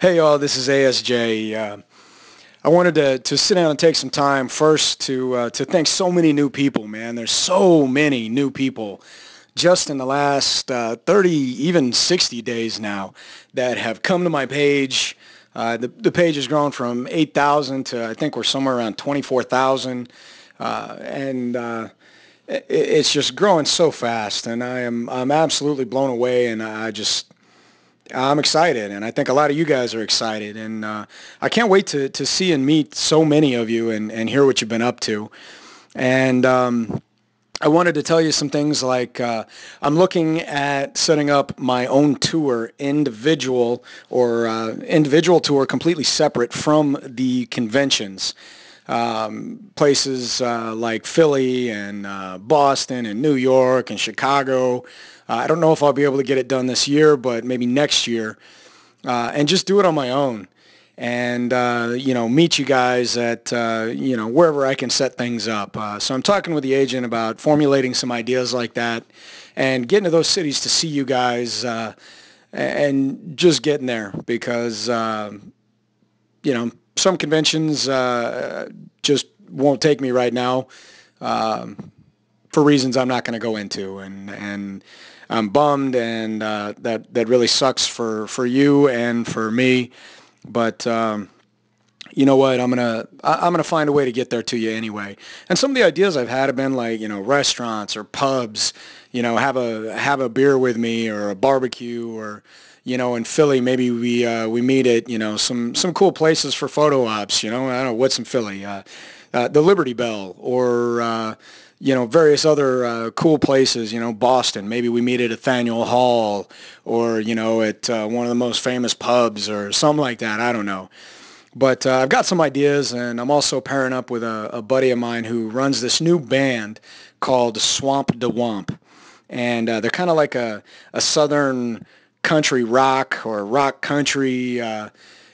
Hey y'all, this is ASJ. I wanted to sit down and take some time first to thank so many new people, man. There's so many new people just in the last 30, even 60 days now that have come to my page. The page has grown from 8,000 to I think we're somewhere around 24,000. And it's just growing so fast, and I'm absolutely blown away, and I'm excited, and I think a lot of you guys are excited, and I can't wait to see and meet so many of you and hear what you've been up to. And I wanted to tell you some things like I'm looking at setting up my own tour, individual tour, completely separate from the conventions. Places like Philly and Boston and New York and Chicago. I don't know if I'll be able to get it done this year, but maybe next year, and just do it on my own, and meet you guys at wherever I can set things up. So I'm talking with the agent about formulating some ideas like that, and getting to those cities to see you guys, and just getting there because some conventions just won't take me right now, for reasons I'm not going to go into, and I'm bummed, and that really sucks for you and for me. But you know what? I'm gonna find a way to get there to you anyway. And some of the ideas I've had have been like restaurants or pubs. Have a beer with me or a barbecue, or in Philly maybe we meet at some cool places for photo ops. I don't know what's in Philly. The Liberty Bell, or various other cool places. Boston. Maybe we meet at Faneuil Hall, or at one of the most famous pubs or something like that. I don't know. But I've got some ideas, and I'm also pairing up with a buddy of mine who runs this new band called Swamp de Womp. And they're kind of like a southern country rock or rock country.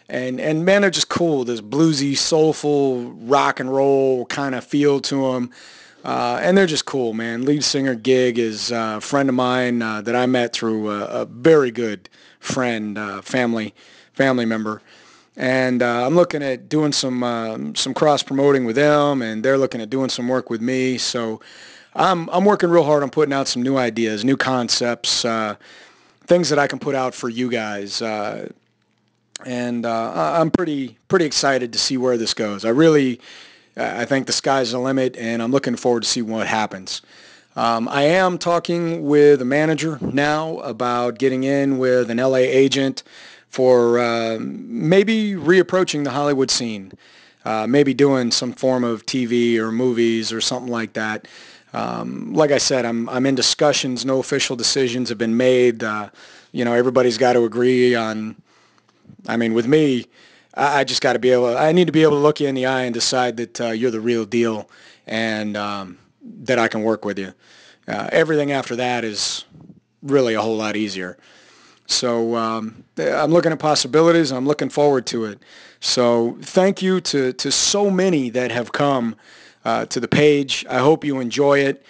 And man, they're just cool. This bluesy, soulful rock and roll kind of feel to them. And they're just cool, man. Lead singer Gig is a friend of mine that I met through a very good friend, family member. And I'm looking at doing some cross promoting with them, and they're looking at doing some work with me. So I'm working real hard on putting out some new ideas, new concepts, things that I can put out for you guys. And I'm pretty excited to see where this goes. I think the sky's the limit, and I'm looking forward to see what happens. I am talking with a manager now about getting in with an LA agent for maybe reapproaching the Hollywood scene, maybe doing some form of TV or movies or something like that. Like I said, I'm in discussions. No official decisions have been made. Everybody's got to agree on. I mean, with me, I just got to be able. I need to be able to look you in the eye and decide that you're the real deal, and that I can work with you. Everything after that is really a whole lot easier. So I'm looking at possibilities, and I'm looking forward to it. So thank you to so many that have come to the page. I hope you enjoy it.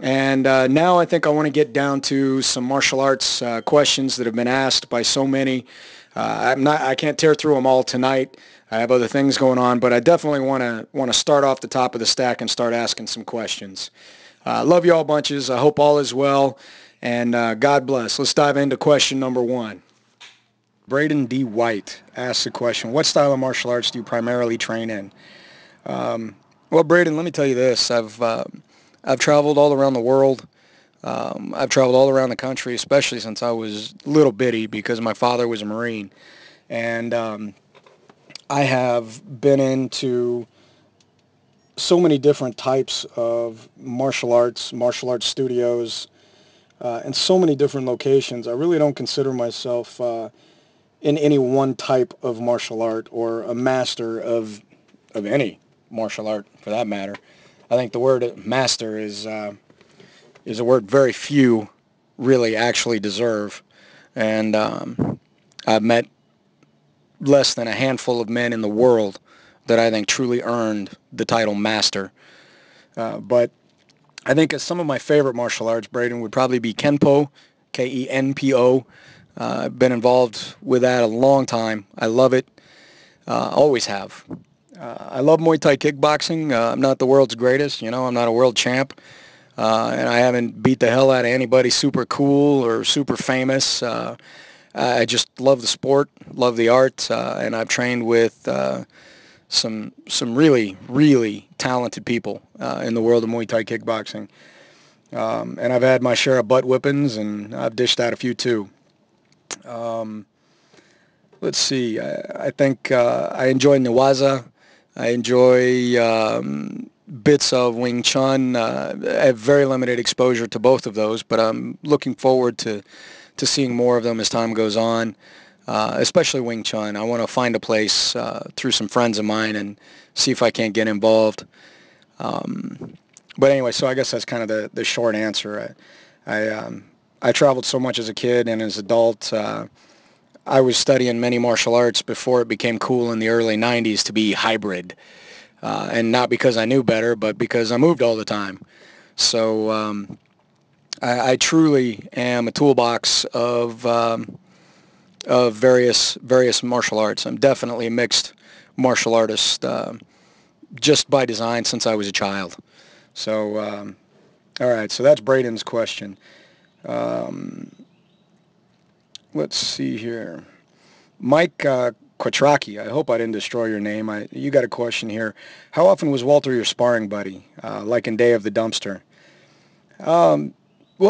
And now I think I want to get down to some martial arts questions that have been asked by so many. I can't tear through them all tonight. I have other things going on, but I definitely want to start off the top of the stack and start asking some questions. Love you all bunches. I hope all is well, and God bless. Let's dive into question number one. Braden D. White asks the question, what style of martial arts do you primarily train in? Well, Braden, let me tell you this. I've traveled all around the world. I've traveled all around the country, especially since I was little bitty, because my father was a Marine. And I have been into so many different types of martial arts studios, and so many different locations. I really don't consider myself in any one type of martial art, or a master of any martial art for that matter. I think the word master is a word very few really actually deserve. And I've met less than a handful of men in the world that I think truly earned the title master. But I think some of my favorite martial arts, Braden, would probably be Kenpo, Kenpo. I've been involved with that a long time. I love it. Always have. I love Muay Thai kickboxing. I'm not the world's greatest. I'm not a world champ. And I haven't beat the hell out of anybody super cool or super famous. I just love the sport, love the art, and I've trained with some really, really talented people in the world of Muay Thai kickboxing. And I've had my share of butt whippings, and I've dished out a few too. Let's see. I think I enjoy Newaza. I enjoy bits of Wing Chun. I have very limited exposure to both of those, but I'm looking forward to seeing more of them as time goes on, especially Wing Chun. I want to find a place through some friends of mine and see if I can't get involved. But anyway, so I guess that's kind of the short answer. I traveled so much as a kid and as an adult. I was studying many martial arts before it became cool in the early 90s to be hybrid. And not because I knew better, but because I moved all the time. So I truly am a toolbox of various martial arts. I'm definitely a mixed martial artist just by design since I was a child. So, all right, so that's Braden's question. Let's see here. Mike Quattrocki, I hope I didn't destroy your name. You got a question here. How often was Walter your sparring buddy, like in Day of the Dumpster? Well,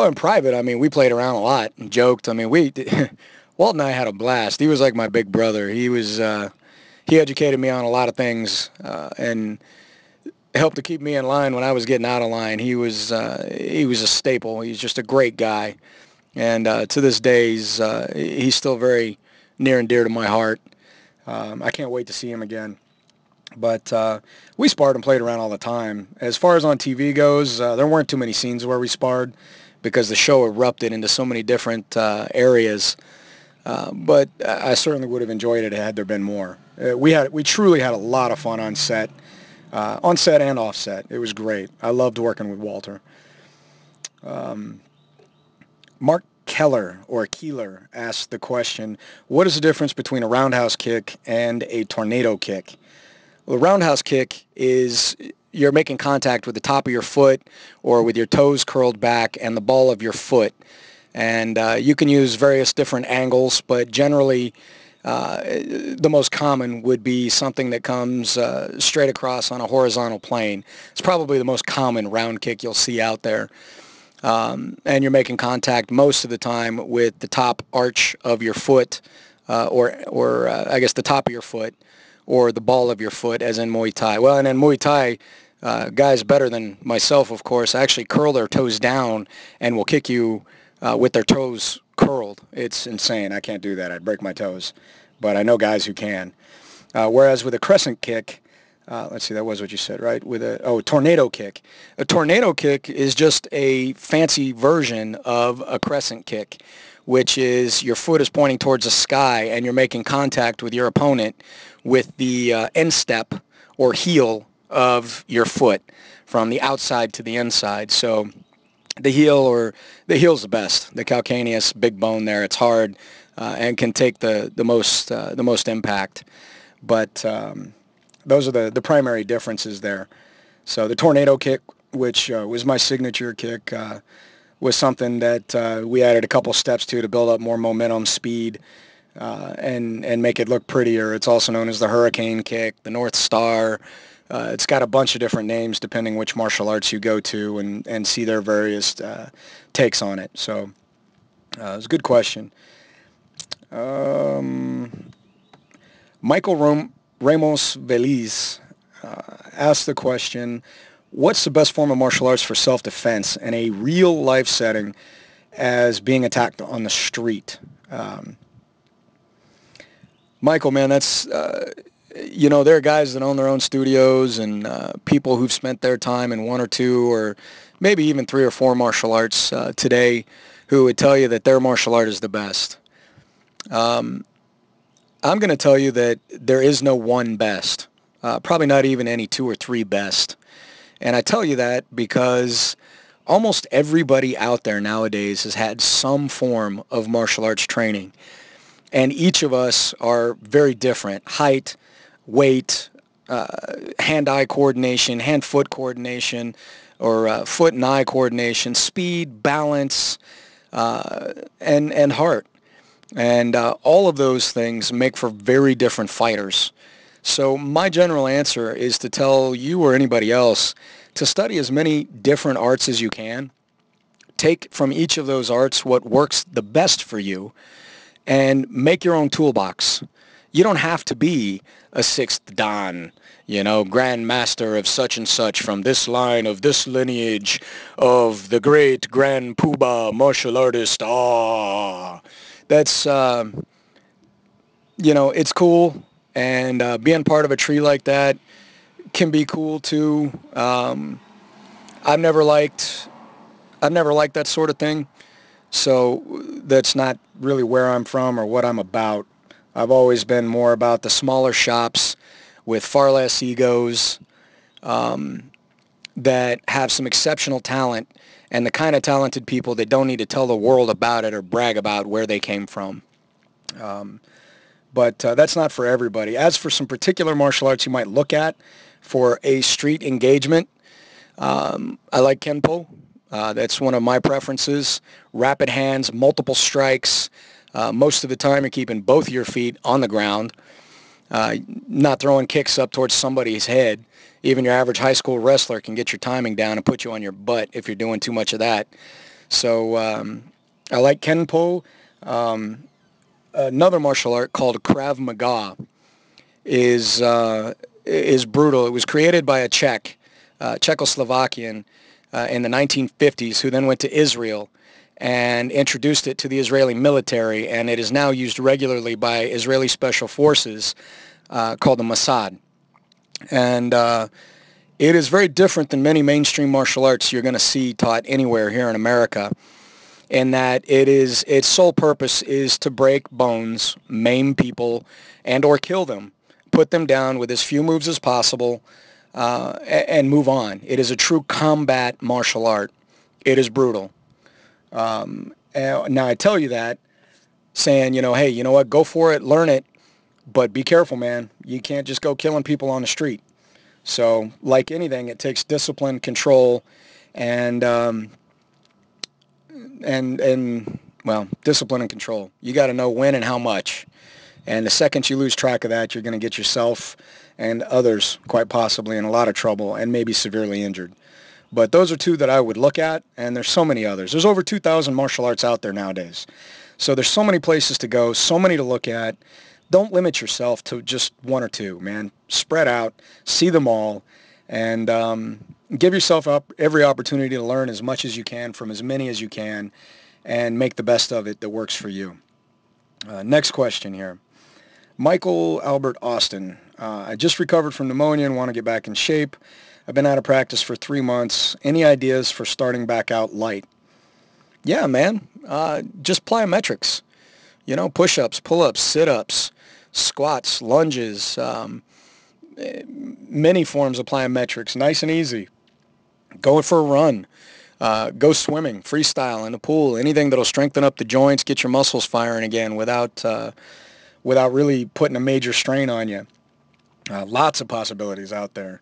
in private, I mean, we played around a lot and joked. I mean, Walt and I had a blast. He was like my big brother. He educated me on a lot of things and helped to keep me in line when I was getting out of line. He was a staple. He's just a great guy. And to this day, he's still very near and dear to my heart. I can't wait to see him again. But we sparred and played around all the time. As far as on TV goes, there weren't too many scenes where we sparred because the show erupted into so many different areas. But I certainly would have enjoyed it had there been more. We truly had a lot of fun on set and off set. It was great. I loved working with Walter. Mark Keller asked the question, what is the difference between a roundhouse kick and a tornado kick? Well, a roundhouse kick is you're making contact with the top of your foot or with your toes curled back and the ball of your foot. And you can use various different angles, but generally the most common would be something that comes straight across on a horizontal plane. It's probably the most common round kick you'll see out there. And you're making contact most of the time with the top arch of your foot, or I guess the top of your foot, or the ball of your foot, as in Muay Thai. Well, and in Muay Thai, guys better than myself, of course, actually curl their toes down and will kick you with their toes curled. It's insane. I can't do that. I'd break my toes. But I know guys who can. Whereas with a crescent kick, let's see, that was what you said, right? Tornado kick. A tornado kick is just a fancy version of a crescent kick, which is your foot is pointing towards the sky and you're making contact with your opponent with the instep or heel of your foot from the outside to the inside. So the heel's the best. The calcaneus, big bone there. It's hard and can take the most impact. But those are the primary differences there. So the tornado kick, which was my signature kick, was something that we added a couple steps to build up more momentum, speed, and make it look prettier. It's also known as the hurricane kick, the North Star. It's got a bunch of different names depending which martial arts you go to and see their various takes on it. So it's a good question. Michael Ramos Veliz asked the question, what's the best form of martial arts for self-defense in a real-life setting as being attacked on the street? Michael, man, that's, there are guys that own their own studios and people who've spent their time in one or two or maybe even three or four martial arts today who would tell you that their martial art is the best. I'm going to tell you that there is no one best, probably not even any two or three best. And I tell you that because almost everybody out there nowadays has had some form of martial arts training. And each of us are very different. Height, weight, hand-eye coordination, hand-foot coordination, or foot and eye coordination, speed, balance, and heart. And all of those things make for very different fighters. So my general answer is to tell you or anybody else to study as many different arts as you can. Take from each of those arts what works the best for you and make your own toolbox. You don't have to be a sixth Dan, Grand Master of such and such from this line of this lineage of the great Grand Poobah martial artist. That's, it's cool. And being part of a tree like that can be cool too. I've never liked that sort of thing. So that's not really where I'm from or what I'm about. I've always been more about the smaller shops with far less egos, that have some exceptional talent and the kind of talented people that don't need to tell the world about it or brag about where they came from. But that's not for everybody. As for some particular martial arts you might look at for a street engagement, I like Kenpo. That's one of my preferences. Rapid hands, multiple strikes. Most of the time you're keeping both of your feet on the ground, not throwing kicks up towards somebody's head. Even your average high school wrestler can get your timing down and put you on your butt if you're doing too much of that. So I like Kenpo. Another martial art called Krav Maga is brutal. It was created by a Czechoslovakian, in the 1950s, who then went to Israel and introduced it to the Israeli military, and it is now used regularly by Israeli special forces, called the Mossad. And it is very different than many mainstream martial arts you're going to see taught anywhere here in America, in that its sole purpose is to break bones, maim people, and or kill them, put them down with as few moves as possible, and move on. It is a true combat martial art. It is brutal. Now I tell you that saying, hey, you know what, go for it, learn it, but be careful, man. You can't just go killing people on the street. So like anything, it takes discipline, control, and discipline and control. You got to know when and how much. And the second you lose track of that, you're going to get yourself and others quite possibly in a lot of trouble and maybe severely injured. But those are two that I would look at, and there's so many others. There's over 2,000 martial arts out there nowadays. So there's so many places to go, so many to look at. Don't limit yourself to just one or two, man. Spread out, see them all, and give yourself every opportunity to learn as much as you can from as many as you can and make the best of it that works for you. Next question here. Michael Albert Austin. I just recovered from pneumonia and want to get back in shape. I've been out of practice for 3 months. Any ideas for starting back out light? Yeah, man. Just plyometrics. Push-ups, pull-ups, sit-ups, squats, lunges, many forms of plyometrics. Nice and easy. Going for a run. Go swimming, freestyle in the pool, anything that'll strengthen up the joints, get your muscles firing again without really putting a major strain on you. Lots of possibilities out there.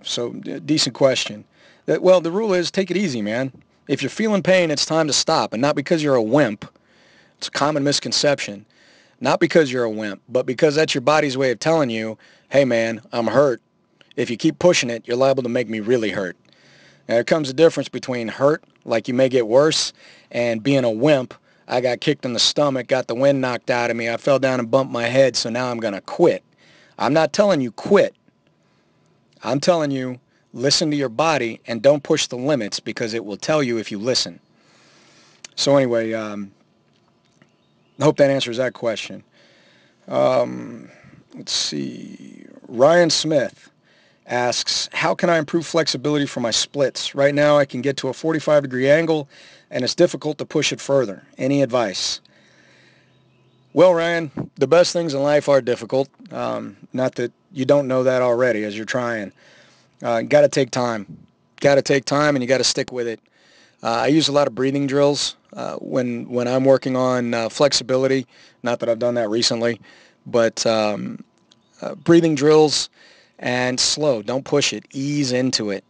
So decent question. The rule is take it easy, man. If you're feeling pain, it's time to stop, and not because you're a wimp. It's a common misconception. Not because you're a wimp, but because that's your body's way of telling you, hey, man, I'm hurt. If you keep pushing it, you're liable to make me really hurt. Now, there comes a difference between hurt, like you may get worse, and being a wimp. I got kicked in the stomach, got the wind knocked out of me, I fell down and bumped my head, so now I'm going to quit. I'm not telling you quit. I'm telling you listen to your body and don't push the limits, because it will tell you if you listen. So anyway, I hope that answers that question. Let's see. Ryan Smith asks, how can I improve flexibility for my splits? Right now I can get to a 45-degree angle, and it's difficult to push it further. Any advice? Well, Ryan, the best things in life are difficult. Not that you don't know that already as you're trying. Got to take time. got to take time and you got to stick with it. I use a lot of breathing drills when I'm working on flexibility. Not that I've done that recently, but breathing drills and slow. Don't push it. Ease into it.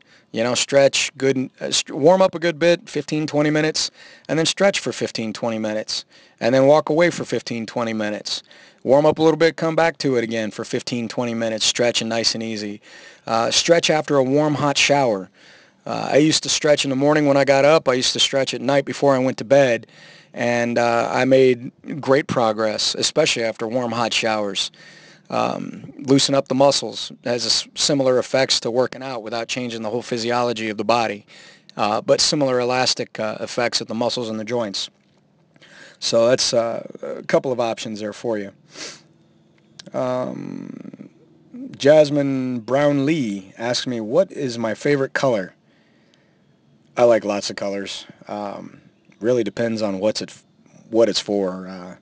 Stretch good, warm up a good bit, 15, 20 minutes, and then stretch for 15, 20 minutes, and then walk away for 15, 20 minutes. Warm up a little bit, come back to it again for 15, 20 minutes, stretch and nice and easy. Stretch after a warm, hot shower. I used to stretch in the morning when I got up. I used to stretch at night before I went to bed, and I made great progress, especially after warm, hot showers. Loosen up the muscles. It has similar effects to working out without changing the whole physiology of the body, but similar elastic effects at the muscles and the joints. So that's a couple of options there for you. Jasmine Brown Lee asks me, what is my favorite color? I like lots of colors. Really depends on what it's for.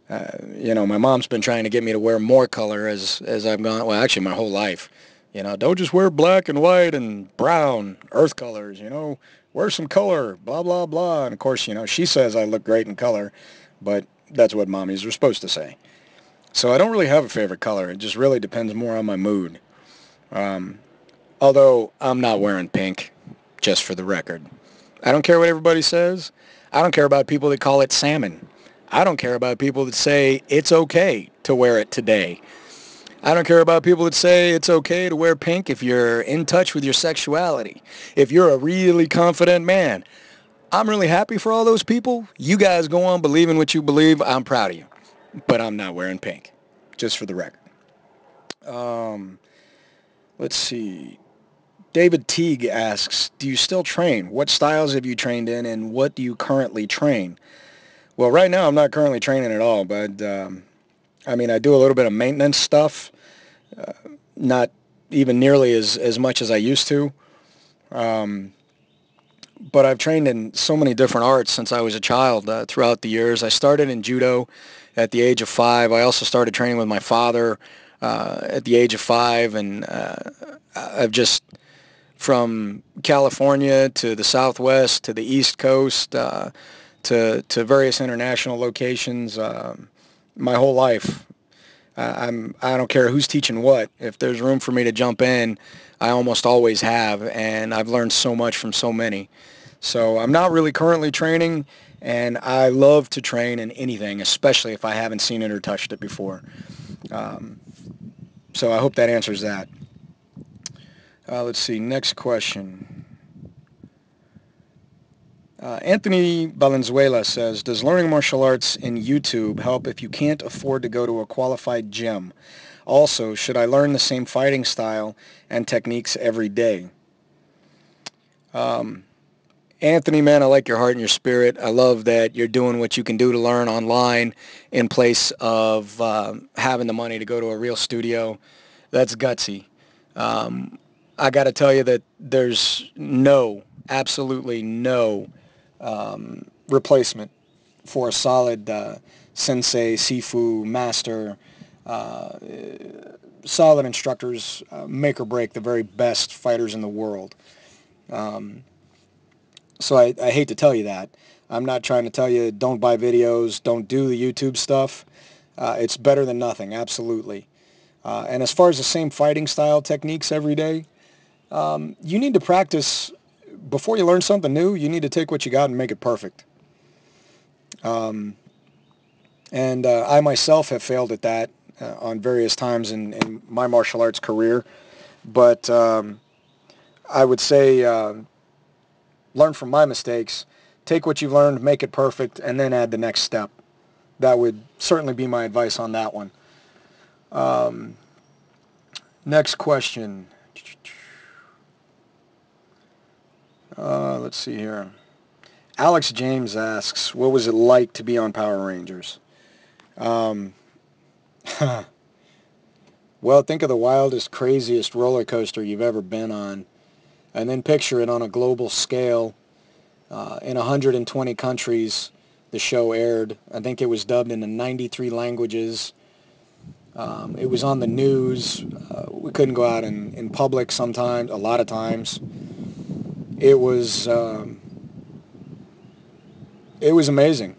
My mom's been trying to get me to wear more color as I've gone. Well, actually, my whole life. Don't just wear black and white and brown, earth colors. Wear some color, blah, blah, blah. And, of course, she says I look great in color, but that's what mommies are supposed to say. So I don't really have a favorite color. It just really depends more on my mood. Although I'm not wearing pink, just for the record. I don't care what everybody says. I don't care about people that call it salmon. I don't care about people that say it's okay to wear it today. I don't care about people that say it's okay to wear pink if you're in touch with your sexuality. If you're a really confident man. I'm really happy for all those people. You guys go on believing what you believe. I'm proud of you. But I'm not wearing pink, just for the record. Let's see. David Teague asks, do you still train? What styles have you trained in, and what do you currently train? Well, right now I'm not currently training at all, but I do a little bit of maintenance stuff, not even nearly as much as I used to. But I've trained in so many different arts since I was a child throughout the years. I started in judo at the age of 5. I also started training with my father at the age of 5, and I've just, from California to the Southwest to the East Coast, to various international locations, my whole life. I don't care who's teaching what. If there's room for me to jump in, I almost always have, and I've learned so much from so many. So I'm not really currently training, and I love to train in anything, especially if I haven't seen it or touched it before. So I hope that answers that. Let's see, next question. Anthony Valenzuela says, does learning martial arts in YouTube help if you can't afford to go to a qualified gym? Also, should I learn the same fighting style and techniques every day? Anthony, man, I like your heart and your spirit. I love that you're doing what you can do to learn online in place of having the money to go to a real studio. That's gutsy. I got to tell you that there's absolutely no replacement for a solid sensei, sifu, master. Solid instructors make or break the very best fighters in the world. So I hate to tell you that. I'm not trying to tell you don't buy videos, don't do the YouTube stuff. It's better than nothing, absolutely. And as far as the same fighting style techniques every day, you need to practice. Before you learn something new, you need to take what you got and make it perfect. And I myself have failed at that on various times in my martial arts career. But I would say learn from my mistakes, take what you've learned, make it perfect, and then add the next step. That would certainly be my advice on that one. Next question. Let's see here. Alex James asks, what was it like to be on Power Rangers? Well, think of the wildest, craziest roller coaster you've ever been on, and then picture it on a global scale. In 120 countries, the show aired. I think it was dubbed into 93 languages. It was on the news. We couldn't go out in public sometimes, a lot of times. it was it was amazing.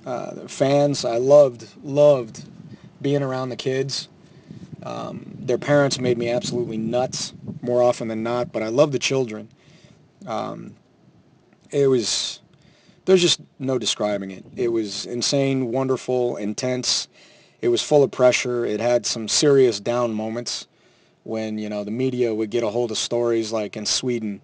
The fans, I loved being around the kids. Their parents made me absolutely nuts more often than not, but I love the children. Um, it was there's just no describing it. It was insane, wonderful, intense. It was full of pressure. It had some serious down moments when the media would get a hold of stories like in Sweden.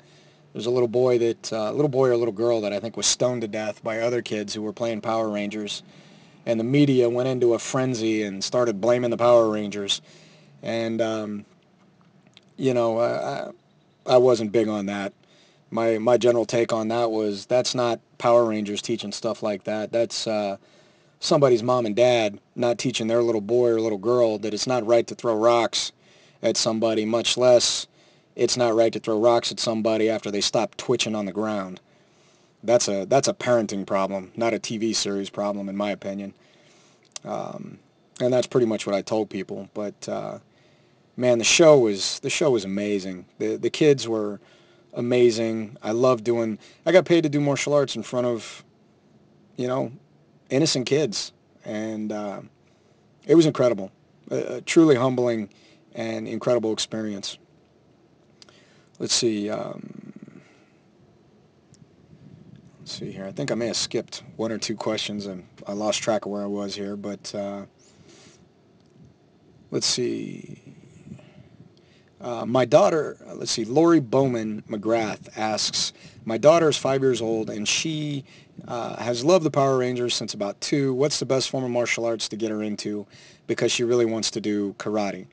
There's a little boy or a little girl that I think was stoned to death by other kids who were playing Power Rangers, and the media went into a frenzy and started blaming the Power Rangers. And you know, I wasn't big on that. My general take on that was that's not Power Rangers teaching stuff like that. That's somebody's mom and dad not teaching their little boy or little girl that it's not right to throw rocks at somebody, much less it's not right to throw rocks at somebody after they stop twitching on the ground. That's a parenting problem, not a TV series problem, in my opinion. Um, and that's pretty much what I told people. But man, the show was amazing. The kids were amazing. I love doing. I got paid to do martial arts in front of you know innocent kids, and it was incredible. A truly humbling and incredible experience. Let's see. Let's see here. I think I may have skipped one or two questions, and I lost track of where I was here. But let's see. My daughter, let's see, Lori Bowman McGrath asks, my daughter is 5 years old, and she has loved the Power Rangers since about 2. What's the best form of martial arts to get her into because she really wants to do karate?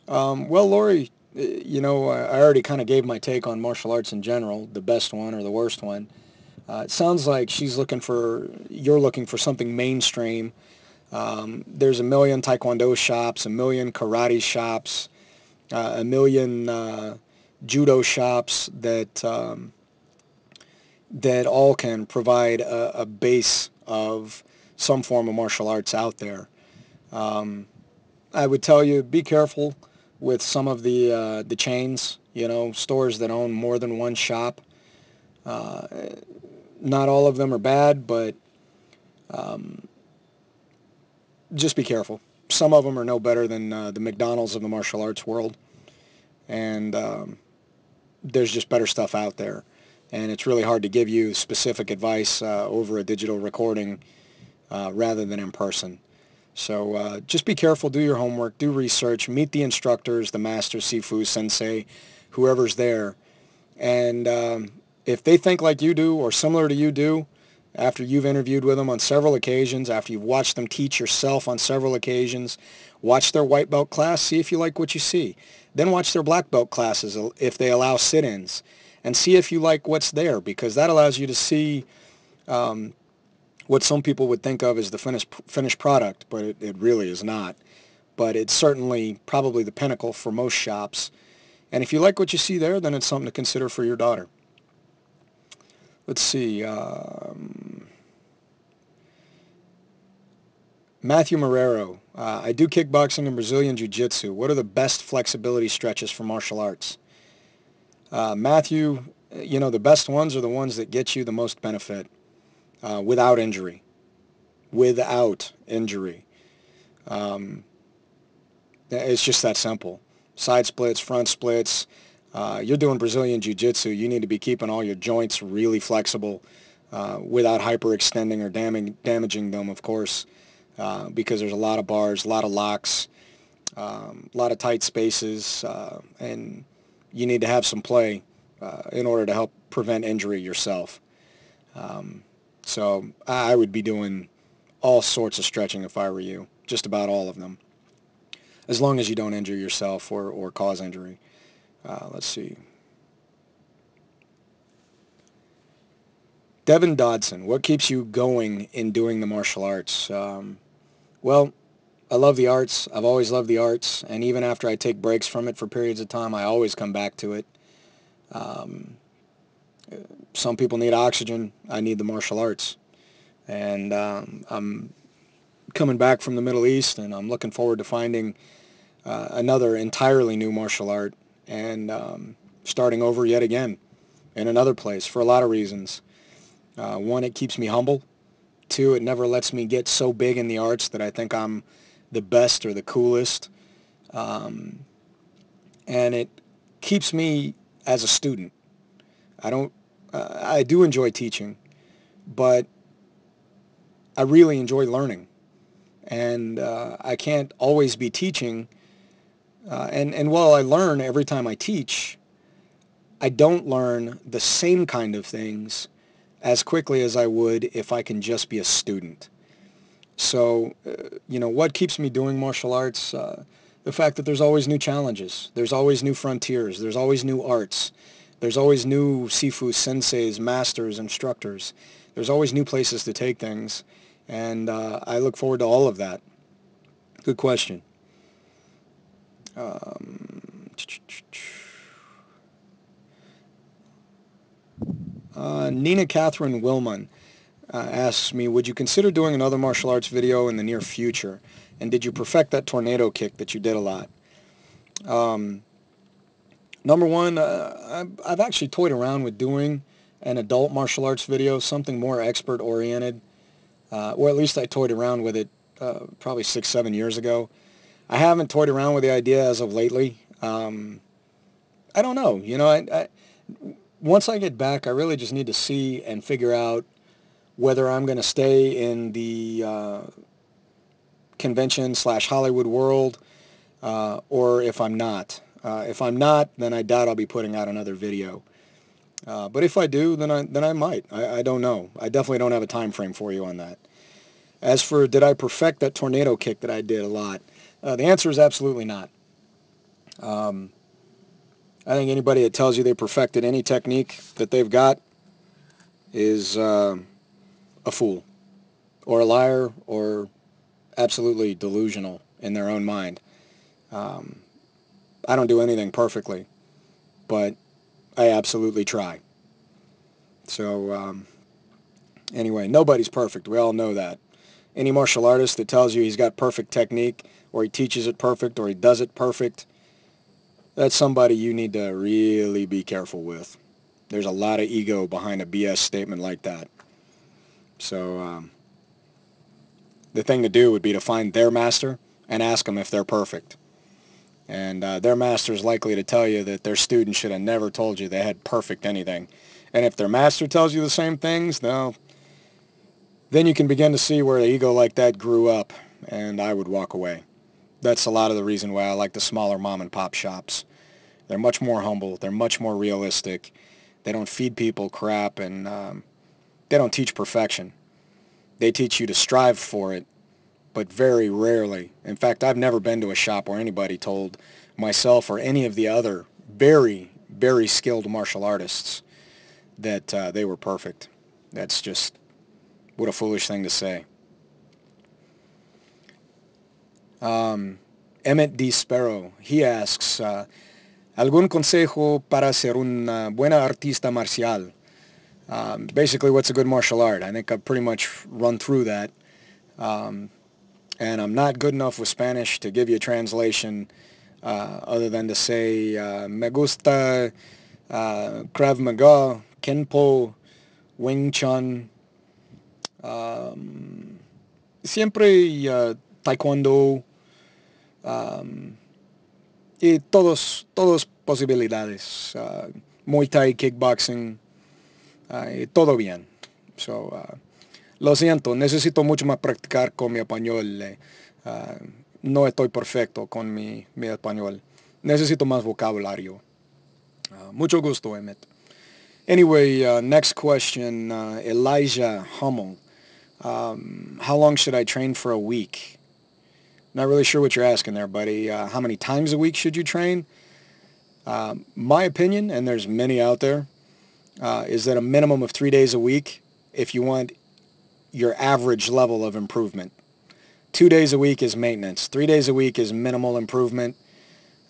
Well, Lori, I already kind of gave my take on martial arts in general, the best one or the worst one. It sounds like you're looking for something mainstream. There's a million Taekwondo shops, a million karate shops, a million judo shops that all can provide a base of some form of martial arts out there. Um, I would tell you be careful with some of the chains, stores that own more than one shop. Uh, Not all of them are bad, but um, just be careful. Some of them are no better than the McDonald's of the martial arts world, and there's just better stuff out there. And it's really hard to give you specific advice over a digital recording rather than in person. So just be careful, do your homework, do research, meet the instructors, the master, Sifu, sensei, whoever's there. And if they think like you do or similar to you do, after you've interviewed with them on several occasions, after you've watched them teach yourself on several occasions, watch their white belt class, see if you like what you see. Then watch their black belt classes if they allow sit-ins, and see if you like what's there, because that allows you to see um, what some people would think of as the finished product, but it really is not. But it's certainly probably the pinnacle for most shops. And if you like what you see there, then it's something to consider for your daughter. Let's see. Matthew Marrero. I do kickboxing and Brazilian Jiu-Jitsu. What are the best flexibility stretches for martial arts? Matthew, the best ones are the ones that get you the most benefit without injury. Without injury. Um, it's just that simple. Side splits, front splits. You're doing Brazilian Jiu-Jitsu. You need to be keeping all your joints really flexible without hyperextending or damaging them, of course, because there's a lot of bars, a lot of locks, a lot of tight spaces, and you need to have some play in order to help prevent injury yourself. Um, so I would be doing all sorts of stretching if I were you, just about all of them, as long as you don't injure yourself or cause injury. Let's see. Devin Dodson, what keeps you going in doing the martial arts? Well, I love the arts. I've always loved the arts, and even after I take breaks from it for periods of time, I always come back to it. Um, some people need oxygen. I need the martial arts. And I'm coming back from the Middle East, and I'm looking forward to finding another entirely new martial art and starting over yet again. in another place for a lot of reasons. One, it keeps me humble. Two, it never lets me get so big in the arts that I think I'm the best or the coolest. Um, and it keeps me as a student. I don't, I do enjoy teaching, but I really enjoy learning. And I can't always be teaching. And while I learn every time I teach, I don't learn the same kind of things as quickly as I would if I can just be a student. So, what keeps me doing martial arts? The fact that there's always new challenges. There's always new frontiers. There's always new arts. There's always new sifu, senseis, masters, instructors. There's always new places to take things. And I look forward to all of that. Good question. Um, Nina Catherine Willman asks me, would you consider doing another martial arts video in the near future? And did you perfect that tornado kick that you did a lot? Um, Number one, I've actually toyed around with doing an adult martial arts video, something more expert oriented, or at least I toyed around with it probably 6, 7 years ago. I haven't toyed around with the idea as of lately. I don't know. Once I get back, I really just need to see and figure out whether I'm going to stay in the convention/Hollywood world or if I'm not. If I'm not, then I doubt I'll be putting out another video. But if I do, then I might. I don't know. I definitely don't have a time frame for you on that. As for did I perfect that tornado kick that I did a lot, the answer is absolutely not. Um, I think anybody that tells you they perfected any technique that they've got is a fool or a liar or absolutely delusional in their own mind. Um, I don't do anything perfectly, but I absolutely try. So anyway, nobody's perfect. We all know that. Any martial artist that tells you he's got perfect technique or he teaches it perfect or he does it perfect, that's somebody you need to really be careful with. There's a lot of ego behind a BS statement like that. So the thing to do would be to find their master and ask them if they're perfect. And their master is likely to tell you that their student should have never told you they had perfect anything. And if their master tells you the same things, no, then you can begin to see where an ego like that grew up, and I would walk away. That's a lot of the reason why I like the smaller mom and pop shops. They're much more humble. They're much more realistic. They don't feed people crap, and they don't teach perfection. They teach you to strive for it, but very rarely. In fact, I've never been to a shop where anybody told myself or any of the other very, very skilled martial artists that they were perfect. That's just, what a foolish thing to say. Emmett D. Sparrow, he asks, ¿algún consejo para ser una buena artista marcial? Basically, what's a good martial art? I think I've pretty much run through that. And I'm not good enough with Spanish to give you a translation other than to say, me gusta Krav Maga, Kenpo, Wing Chun, siempre Taekwondo, y todos posibilidades. Muay Thai, kickboxing, y todo bien. So, lo siento, necesito mucho más practicar con mi español. No estoy perfecto con mi español. Necesito más vocabulario. Mucho gusto, Emmett. Anyway, next question, Elijah Hummel. How long should I train for a week? Not really sure what you're asking there, buddy. How many times a week should you train? My opinion, and there's many out there, is that a minimum of 3 days a week if you want your average level of improvement. 2 days a week is maintenance. 3 days a week is minimal improvement.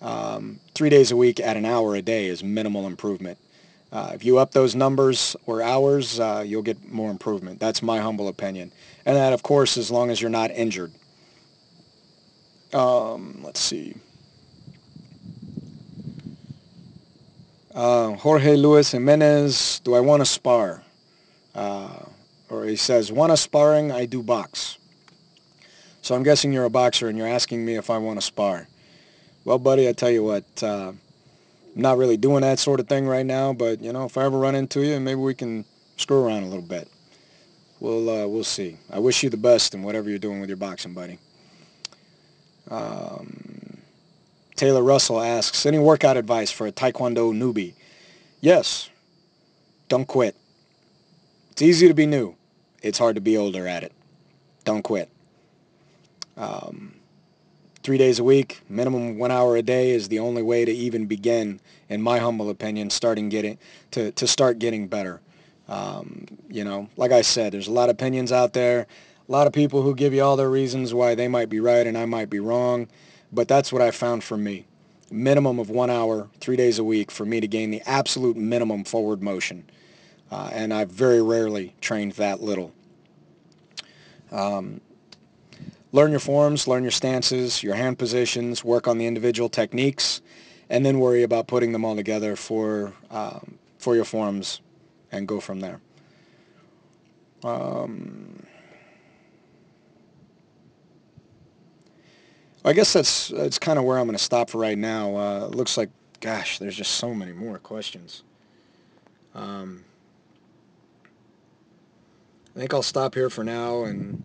3 days a week at an hour a day is minimal improvement. If you up those numbers or hours, you'll get more improvement. That's my humble opinion. And that, of course, as long as you're not injured. Let's see. Jorge Luis Jimenez, do I want to spar? Or he says, want to sparring, I do box. So I'm guessing you're a boxer and you're asking me if I want to spar. Well, buddy, I tell you what, I'm not really doing that sort of thing right now, but, if I ever run into you, maybe we can screw around a little bit. We'll see. I wish you the best in whatever you're doing with your boxing, buddy. Um, Taylor Russell asks, any workout advice for a Taekwondo newbie? Yes, don't quit. It's easy to be new. It's hard to be older at it. Don't quit. Um, 3 days a week, minimum 1 hour a day is the only way to even begin, in my humble opinion, to start getting better. Like I said, there's a lot of opinions out there, a lot of people who give you all their reasons why they might be right and I might be wrong, but that's what I found for me. Minimum of 1 hour, 3 days a week for me to gain the absolute minimum forward motion. And I've very rarely trained that little. Um, Learn your forms, learn your stances, your hand positions, work on the individual techniques, and then worry about putting them all together for your forms and go from there. I guess that's kind of where I'm going to stop for right now. It looks like, gosh, there's just so many more questions. Um, I think I'll stop here for now, and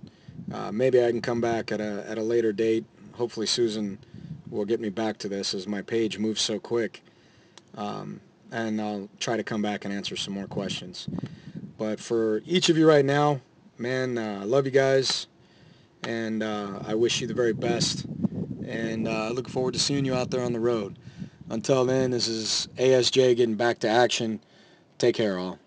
maybe I can come back at a later date. Hopefully Susan will get me back to this as my page moves so quick. And I'll try to come back and answer some more questions. But for each of you right now, man, I love you guys, and I wish you the very best. And I look forward to seeing you out there on the road. Until then, this is ASJ getting back to action. Take care, all.